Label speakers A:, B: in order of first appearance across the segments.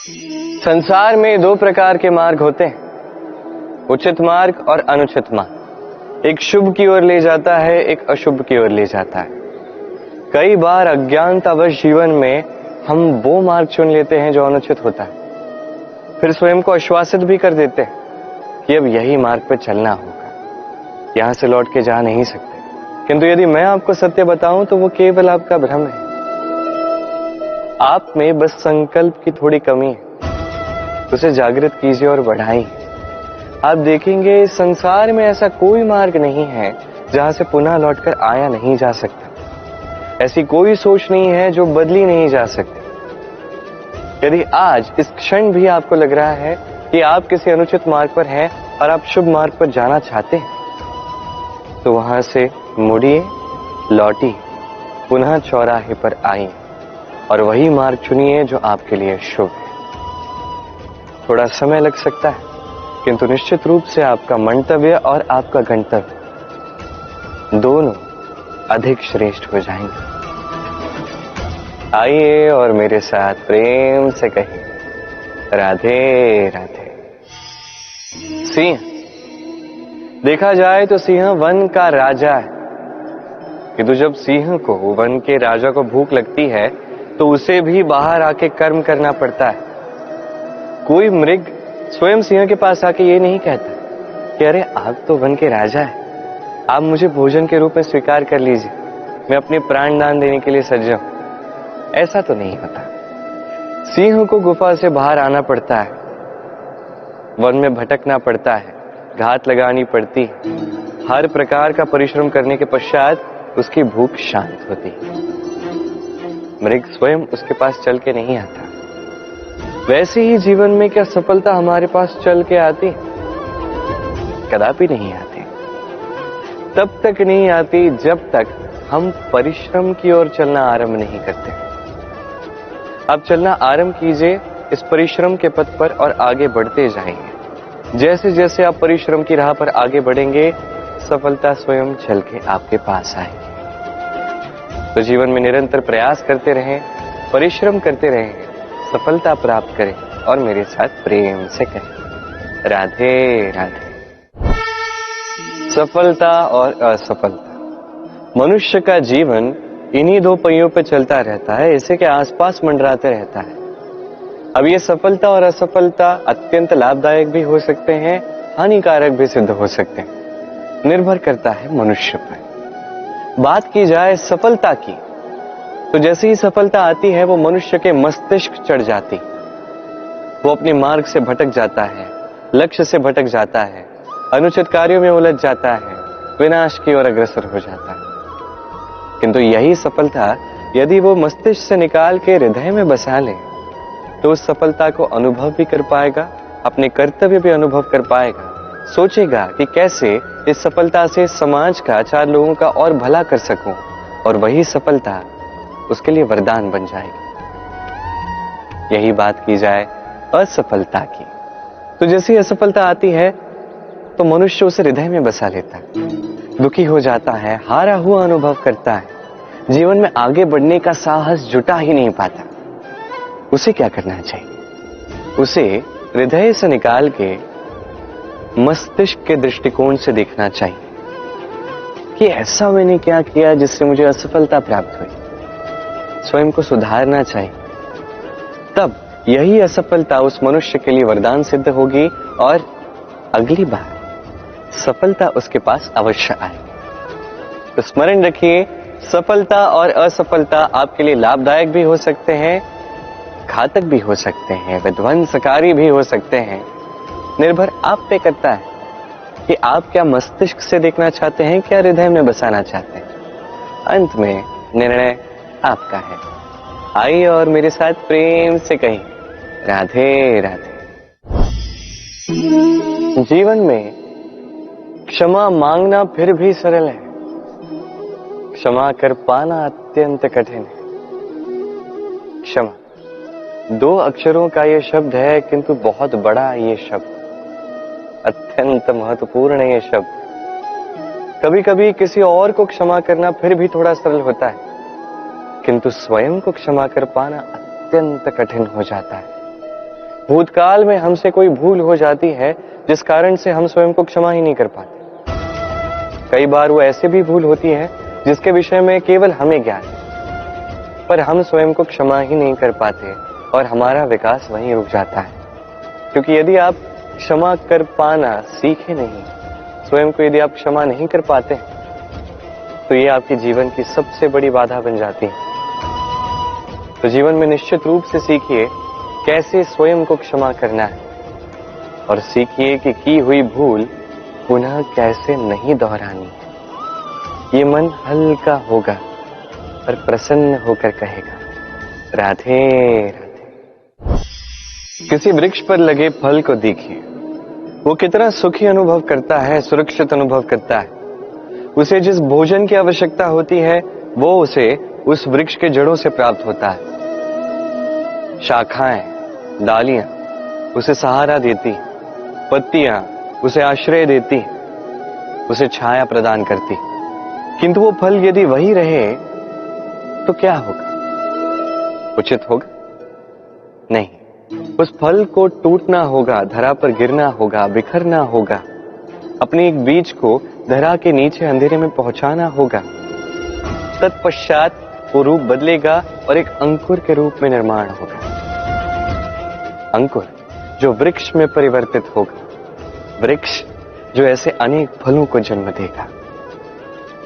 A: संसार में दो प्रकार के मार्ग होते हैं, उचित मार्ग और अनुचित मार्ग। एक शुभ की ओर ले जाता है, एक अशुभ की ओर ले जाता है। कई बार अज्ञानतावश जीवन में हम वो मार्ग चुन लेते हैं जो अनुचित होता है, फिर स्वयं को आश्वासित भी कर देते हैं कि अब यही मार्ग पर चलना होगा, यहां से लौट के जा नहीं सकते। किंतु यदि मैं आपको सत्य बताऊं तो वो केवल आपका भ्रम है। आप में बस संकल्प की थोड़ी कमी है, उसे जागृत कीजिए और बढ़ाइए। आप देखेंगे संसार में ऐसा कोई मार्ग नहीं है जहां से पुनः लौटकर आया नहीं जा सकता। ऐसी कोई सोच नहीं है जो बदली नहीं जा सकती। यदि आज इस क्षण भी आपको लग रहा है कि आप किसी अनुचित मार्ग पर हैं और आप शुभ मार्ग पर जाना चाहते हैं, तो वहां से मुड़िए, लौटिए, पुनः चौराहे पर आइए और वही मार्ग चुनिए जो आपके लिए शुभ है। थोड़ा समय लग सकता है, किंतु निश्चित रूप से आपका मंतव्य और आपका गंतव्य दोनों अधिक श्रेष्ठ हो जाएंगे। आइए और मेरे साथ प्रेम से कहिए, राधे राधे। सिंह, देखा जाए तो सिंह वन का राजा है, किंतु जब सिंह को वन के राजा को भूख लगती है तो उसे भी बाहर आके कर्म करना पड़ता है। कोई मृग स्वयं सिंह के पास आके ये नहीं कहता कि अरे आप तो वन के राजा हैं, आप मुझे भोजन के रूप में स्वीकार कर लीजिए, मैं अपने प्राण दान देने के लिए सज्ज हूं। ऐसा तो नहीं होता। सिंह को गुफा से बाहर आना पड़ता है, वन में भटकना पड़ता है, घात लगानी पड़ती है। हर प्रकार का परिश्रम करने के पश्चात उसकी भूख शांत होती है। मृग स्वयं उसके पास चल के नहीं आता। वैसे ही जीवन में क्या सफलता हमारे पास चल के आती? कदापि नहीं आती। तब तक नहीं आती जब तक हम परिश्रम की ओर चलना आरंभ नहीं करते। अब चलना आरंभ कीजिए इस परिश्रम के पथ पर और आगे बढ़ते जाएंगे। जैसे जैसे आप परिश्रम की राह पर आगे बढ़ेंगे, सफलता स्वयं चल के आपके पास आएगी। तो जीवन में निरंतर प्रयास करते रहें, परिश्रम करते रहें, सफलता प्राप्त करें और मेरे साथ प्रेम से करें, राधे राधे। सफलता और असफलता। मनुष्य का जीवन इन्हीं दो पहियों पर चलता रहता है, इसी के आसपास मंडराते रहता है। अब ये सफलता और असफलता अत्यंत लाभदायक भी हो सकते हैं, हानिकारक भी सिद्ध हो सकते हैं, निर्भर करता है मनुष्य पर। बात की जाए सफलता की, तो जैसे ही सफलता आती है वो मनुष्य के मस्तिष्क चढ़ जाती, वो अपने मार्ग से भटक जाता है, लक्ष्य से भटक जाता है, अनुचित कार्यों में उलझ जाता है, विनाश की ओर अग्रसर हो जाता है। किंतु यही सफलता यदि वो मस्तिष्क से निकाल के हृदय में बसा ले, तो उस सफलता को अनुभव भी कर पाएगा, अपने कर्तव्य भी अनुभव कर पाएगा, सोचेगा कि कैसे इस सफलता से समाज का, चार लोगों का और भला कर सकूं, और वही सफलता उसके लिए वरदान बन जाएगी। यही बात की जाए असफलता की, तो जैसी असफलता आती है तो मनुष्य उसे हृदय में बसा लेता है, दुखी हो जाता है, हारा हुआ अनुभव करता है, जीवन में आगे बढ़ने का साहस जुटा ही नहीं पाता। उसे क्या करना चाहिए? उसे हृदय से निकाल के मस्तिष्क के दृष्टिकोण से देखना चाहिए कि ऐसा मैंने क्या किया जिससे मुझे असफलता प्राप्त हुई। स्वयं को सुधारना चाहिए, तब यही असफलता उस मनुष्य के लिए वरदान सिद्ध होगी और अगली बार सफलता उसके पास अवश्य आएगी। तो स्मरण रखिए, सफलता और असफलता आपके लिए लाभदायक भी हो सकते हैं, घातक भी हो सकते हैं, विध्वंसकारी भी हो सकते हैं। निर्भर आप पे करता है कि आप क्या मस्तिष्क से देखना चाहते हैं, क्या हृदय में बसाना चाहते हैं। अंत में निर्णय आपका है। आइए और मेरे साथ प्रेम से कहिए, राधे राधे। जीवन में क्षमा मांगना फिर भी सरल है, क्षमा कर पाना अत्यंत कठिन है। क्षमा दो अक्षरों का ये शब्द है, किंतु बहुत बड़ा ये शब्द, अत्यंत महत्वपूर्ण ये शब्द। कभी कभी किसी और को क्षमा करना फिर भी थोड़ा सरल होता है, किंतु स्वयं को क्षमा कर पाना अत्यंत कठिन हो जाता है। भूतकाल में हमसे कोई भूल हो जाती है जिस कारण से हम स्वयं को क्षमा ही नहीं कर पाते। कई बार वो ऐसे भी भूल होती है जिसके विषय में केवल हमें ज्ञान है, पर हम स्वयं को क्षमा ही नहीं कर पाते और हमारा विकास वहीं रुक जाता है। क्योंकि यदि आप क्षमा कर पाना सीखे नहीं, स्वयं को यदि आप क्षमा नहीं कर पाते, तो ये आपके जीवन की सबसे बड़ी बाधा बन जाती है। तो जीवन में निश्चित रूप से सीखिए कैसे स्वयं को क्षमा करना है, और सीखिए कि की हुई भूल पुनः कैसे नहीं दोहरानी है। ये मन हल्का होगा और प्रसन्न होकर कहेगा, राधे राधे। किसी वृक्ष पर लगे फल को देखिए, वो कितना सुखी अनुभव करता है, सुरक्षित अनुभव करता है। उसे जिस भोजन की आवश्यकता होती है वो उसे उस वृक्ष के जड़ों से प्राप्त होता है। शाखाएं, डालियां उसे सहारा देती, पत्तियां उसे आश्रय देती, उसे छाया प्रदान करती। किंतु वो फल यदि वही रहे तो क्या होगा? उचित होगा? नहीं, उस फल को टूटना होगा, धरा पर गिरना होगा, बिखरना होगा, अपने एक बीज को धरा के नीचे अंधेरे में पहुंचाना होगा। तत्पश्चात वो रूप बदलेगा और एक अंकुर के रूप में निर्माण होगा। अंकुर जो वृक्ष में परिवर्तित होगा, वृक्ष जो ऐसे अनेक फलों को जन्म देगा।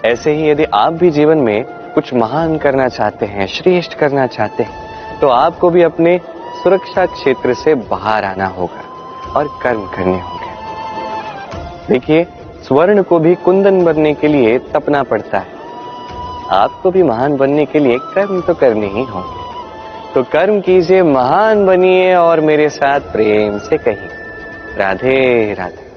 A: ऐसे ही यदि आप भी जीवन में कुछ महान करना चाहते हैं, श्रेष्ठ करना चाहते हैं, तो आपको भी अपने सुरक्षा क्षेत्र से बाहर आना होगा और कर्म करने होंगे। देखिए, स्वर्ण को भी कुंदन बनने के लिए तपना पड़ता है। आपको भी महान बनने के लिए कर्म तो करने ही होंगे। तो कर्म कीजिए, महान बनिए और मेरे साथ प्रेम से कहिए, राधे राधे।